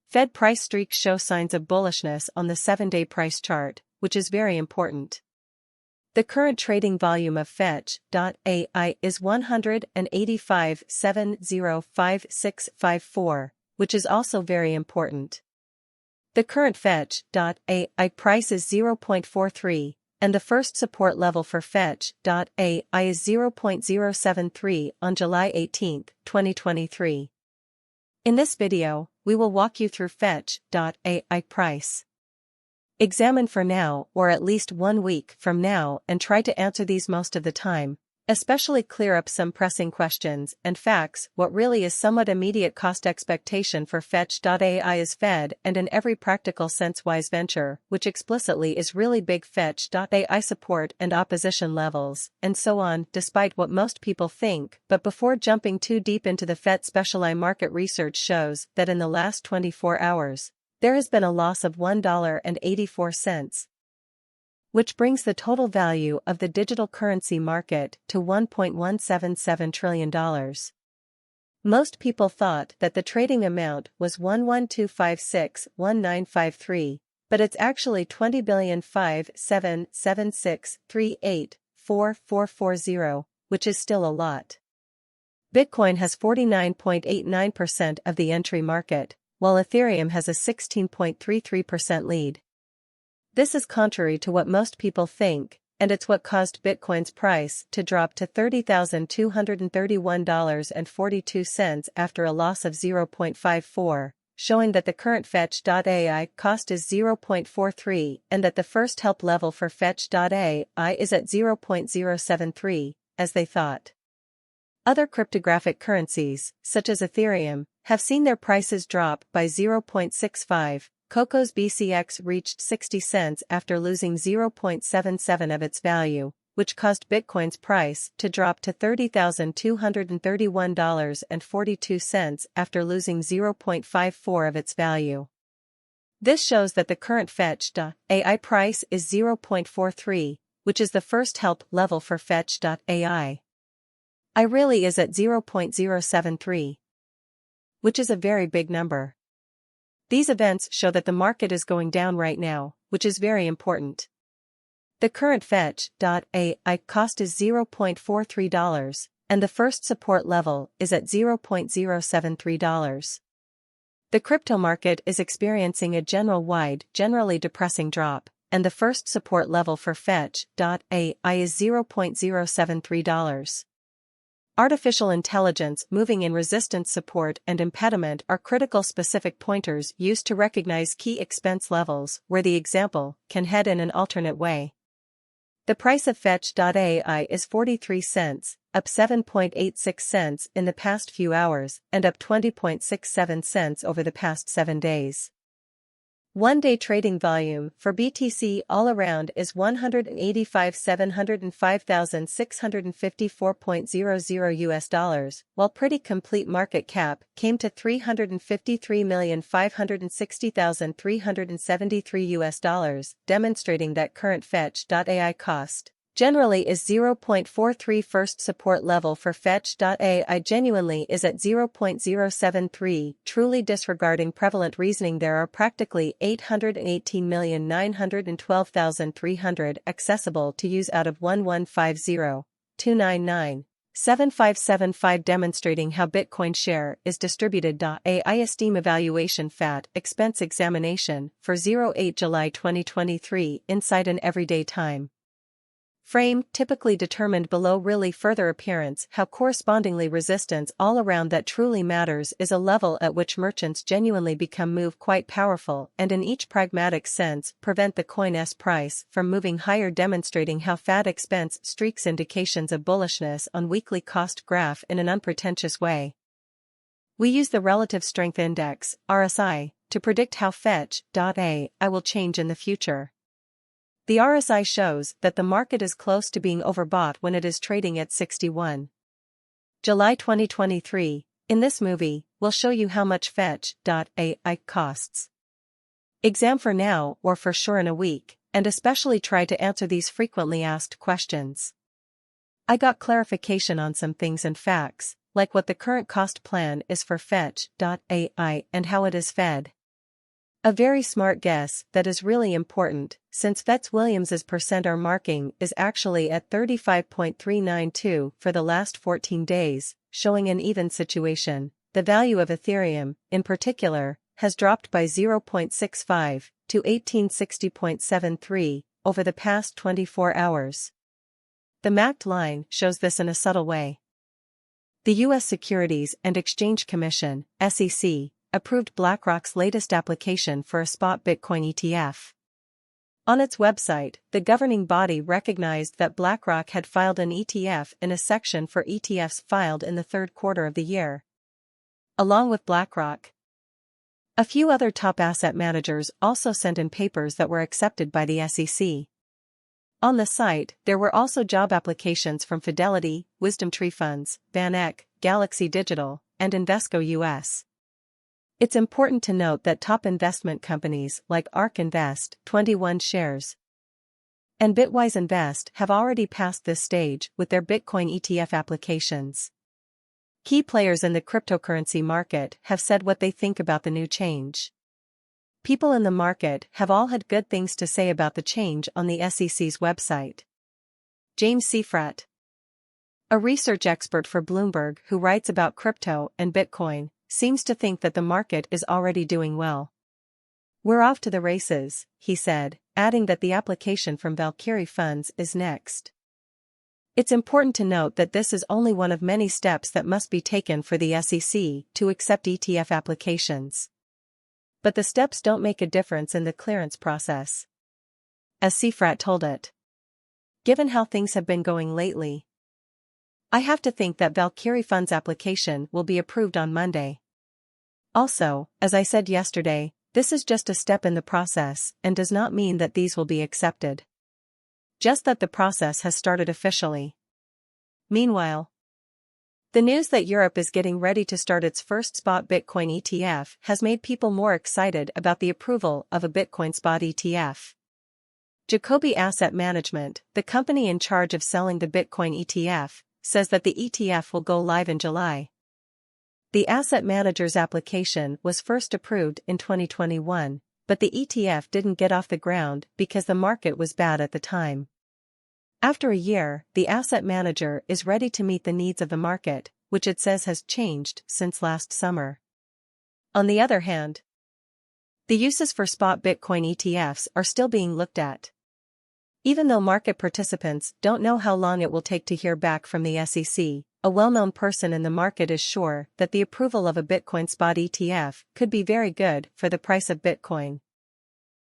Fed price streaks show signs of bullishness on the 7-day price chart, which is very important. The current trading volume of Fetch.ai is 185.705654, which is also very important. The current Fetch.ai price is 0.43, and the first support level for Fetch.ai is 0.073 on July 18, 2023. In this video, we will walk you through Fetch.ai price. Examine for now or at least 1 week from now and try to answer these most of the time, especially clear up some pressing questions and facts. What really is somewhat immediate cost expectation for Fetch.ai is Fed and in every practical sense wise venture, which explicitly is really big Fetch.ai support and opposition levels, and so on, despite what most people think. But before jumping too deep into the Fetch.ai market research shows that in the last 24 hours, there has been a loss of $1.84, which brings the total value of the digital currency market to $1.177 trillion. Most people thought that the trading amount was 112561953, but it's actually 20,577,638,4440, which is still a lot. Bitcoin has 49.89% of the entry market, while Ethereum has a 16.33% lead. This is contrary to what most people think, and it's what caused Bitcoin's price to drop to $30,231.42 after a loss of 0.54, showing that the current Fetch.ai cost is 0.43 and that the first help level for Fetch.ai is at 0.073, as they thought. Other cryptographic currencies, such as Ethereum, have seen their prices drop by 0.65. Coco's BCX reached 60 cents after losing 0.77 of its value, which caused Bitcoin's price to drop to $30,231.42 after losing 0.54 of its value. This shows that the current Fetch.ai price is 0.43, which is the first help level for Fetch.ai. I really is at 0.073, which is a very big number. These events show that the market is going down right now, which is very important. The current Fetch.ai cost is $0.43, and the first support level is at $0.073. The crypto market is experiencing a generally depressing drop, and the first support level for Fetch.ai is $0.073. Artificial intelligence moving in resistance support and impediment are critical specific pointers used to recognize key expense levels where the example can head in an alternate way. The price of Fetch.ai is 43 cents, up 7.86 cents in the past few hours and up 20.67 cents over the past 7 days. One-day trading volume for BTC all around is 185,705,654.00 US dollars, while pretty complete market cap came to 353,560,373 US dollars, demonstrating that current Fetch.ai cost generally is 0.43. First support level for Fetch.ai genuinely is at 0.073. Truly disregarding prevalent reasoning, there are practically 818,912,300 accessible to use out of 1150,299,7575, demonstrating how Bitcoin share is distributed. AI esteem evaluation FAT expense examination for 08 July 2023 Insight in Everyday Time frame typically determined below. Really further appearance how correspondingly resistance all around that truly matters is a level at which merchants genuinely become move quite powerful and in each pragmatic sense prevent the coin's price from moving higher, demonstrating how FAT expense streaks indications of bullishness on weekly cost graph in an unpretentious way. We use the Relative Strength Index, RSI, to predict how Fetch.ai will change in the future. The RSI shows that the market is close to being overbought when it is trading at 61. July 2023, in this movie, we'll show you how much Fetch.ai costs. Exam for now or for sure in a week, and especially try to answer these frequently asked questions. I got clarification on some things and facts, like what the current cost plan is for Fetch.ai and how it is fed. A very smart guess that is really important, since Fetch.Ai percent-R marking is actually at 35.392 for the last 14 days, showing an even situation. The value of Ethereum, in particular, has dropped by 0.65 to 1860.73 over the past 24 hours. The MACD line shows this in a subtle way. The U.S. Securities and Exchange Commission, SEC, approved BlackRock's latest application for a spot Bitcoin ETF. On its website, the governing body recognized that BlackRock had filed an ETF in a section for ETFs filed in the third quarter of the year. Along with BlackRock, a few other top asset managers also sent in papers that were accepted by the SEC. On the site, there were also job applications from Fidelity, WisdomTree Funds, VanEck, Galaxy Digital, and Invesco US. It's important to note that top investment companies like ARK Invest, 21 shares, and Bitwise Invest have already passed this stage with their Bitcoin ETF applications. Key players in the cryptocurrency market have said what they think about the new change. People in the market have all had good things to say about the change on the SEC's website. James Seifert, a research expert for Bloomberg who writes about crypto and Bitcoin, seems to think that the market is already doing well. "We're off to the races," he said, adding that the application from Valkyrie Funds is next. It's important to note that this is only one of many steps that must be taken for the SEC to accept ETF applications. But the steps don't make a difference in the clearance process, as Seifert told it. "Given how things have been going lately, I have to think that Valkyrie Funds' application will be approved on Monday. Also, as I said yesterday, this is just a step in the process and does not mean that these will be accepted. Just that the process has started officially." Meanwhile, the news that Europe is getting ready to start its first spot Bitcoin ETF has made people more excited about the approval of a Bitcoin spot ETF. Jacobi Asset Management, the company in charge of selling the Bitcoin ETF, says that the ETF will go live in July. The asset manager's application was first approved in 2021, but the ETF didn't get off the ground because the market was bad at the time. After a year, the asset manager is ready to meet the needs of the market, which it says has changed since last summer. On the other hand, the uses for spot Bitcoin ETFs are still being looked at. Even though market participants don't know how long it will take to hear back from the SEC, a well-known person in the market is sure that the approval of a Bitcoin spot ETF could be very good for the price of Bitcoin.